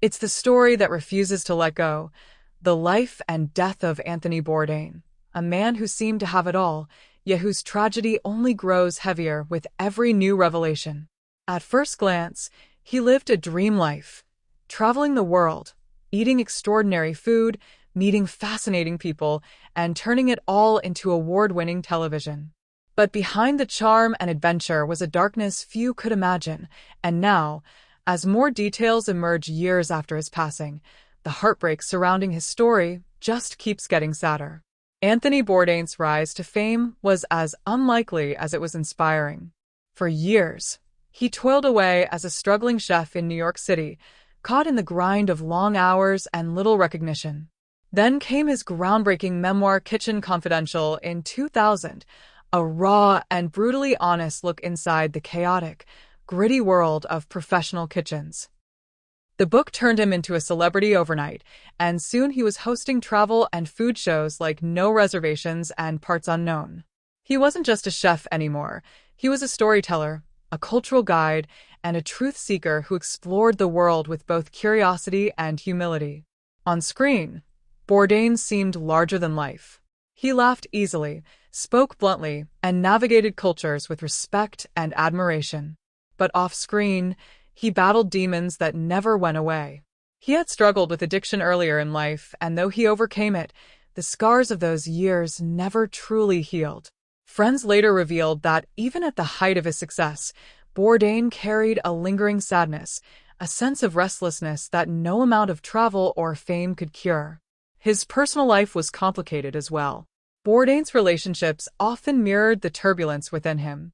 It's the story that refuses to let go, the life and death of Anthony Bourdain, a man who seemed to have it all, yet whose tragedy only grows heavier with every new revelation. At first glance, he lived a dream life, traveling the world, eating extraordinary food, meeting fascinating people, and turning it all into award-winning television. But behind the charm and adventure was a darkness few could imagine, and now, as more details emerge years after his passing, the heartbreak surrounding his story just keeps getting sadder. Anthony Bourdain's rise to fame was as unlikely as it was inspiring. For years, he toiled away as a struggling chef in New York City, caught in the grind of long hours and little recognition. Then came his groundbreaking memoir Kitchen Confidential in 2000, a raw and brutally honest look inside the chaotic, gritty world of professional kitchens. The book turned him into a celebrity overnight, and soon he was hosting travel and food shows like No Reservations and Parts Unknown. He wasn't just a chef anymore. He was a storyteller, a cultural guide, and a truth seeker who explored the world with both curiosity and humility. On screen, Bourdain seemed larger than life. He laughed easily, spoke bluntly, and navigated cultures with respect and admiration. But off-screen, he battled demons that never went away. He had struggled with addiction earlier in life, and though he overcame it, the scars of those years never truly healed. Friends later revealed that, even at the height of his success, Bourdain carried a lingering sadness, a sense of restlessness that no amount of travel or fame could cure. His personal life was complicated as well. Bourdain's relationships often mirrored the turbulence within him.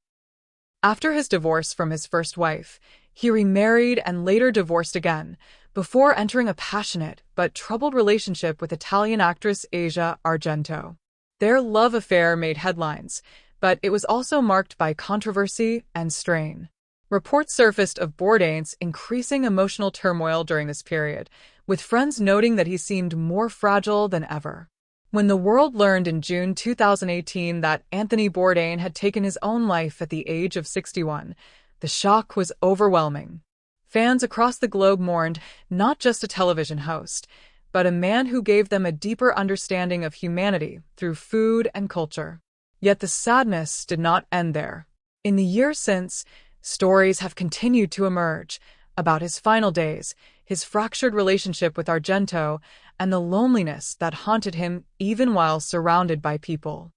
After his divorce from his first wife, he remarried and later divorced again, before entering a passionate but troubled relationship with Italian actress Asia Argento. Their love affair made headlines, but it was also marked by controversy and strain. Reports surfaced of Bourdain's increasing emotional turmoil during this period, with friends noting that he seemed more fragile than ever. When the world learned in June 2018 that Anthony Bourdain had taken his own life at the age of 61, the shock was overwhelming. Fans across the globe mourned not just a television host, but a man who gave them a deeper understanding of humanity through food and culture. Yet the sadness did not end there. In the years since, stories have continued to emerge about his final days, his fractured relationship with Argento, and the loneliness that haunted him even while surrounded by people.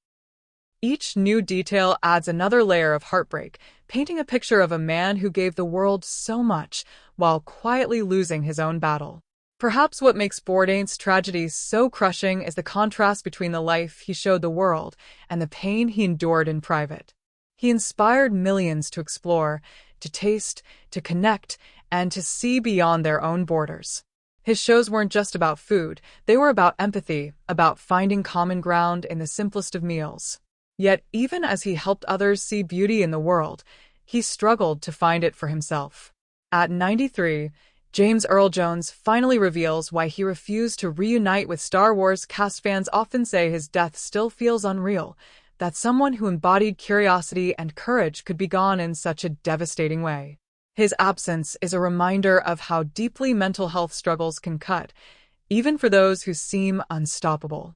Each new detail adds another layer of heartbreak, painting a picture of a man who gave the world so much while quietly losing his own battle. Perhaps what makes Bourdain's tragedy so crushing is the contrast between the life he showed the world and the pain he endured in private. He inspired millions to explore, to taste, to connect, and to see beyond their own borders. His shows weren't just about food, they were about empathy, about finding common ground in the simplest of meals. Yet, even as he helped others see beauty in the world, he struggled to find it for himself. At 93, James Earl Jones finally reveals why he refused to reunite with Star Wars cast. Fans often say his death still feels unreal, that someone who embodied curiosity and courage could be gone in such a devastating way. His absence is a reminder of how deeply mental health struggles can cut, even for those who seem unstoppable.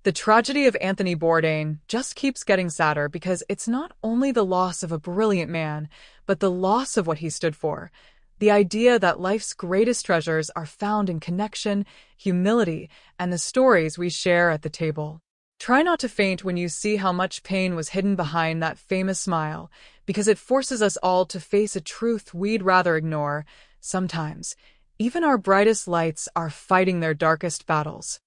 The tragedy of Anthony Bourdain just keeps getting sadder because it's not only the loss of a brilliant man, but the loss of what he stood for. The idea that life's greatest treasures are found in connection, humility, and the stories we share at the table. Try not to faint when you see how much pain was hidden behind that famous smile, because it forces us all to face a truth we'd rather ignore. Sometimes, even our brightest lights are fighting their darkest battles.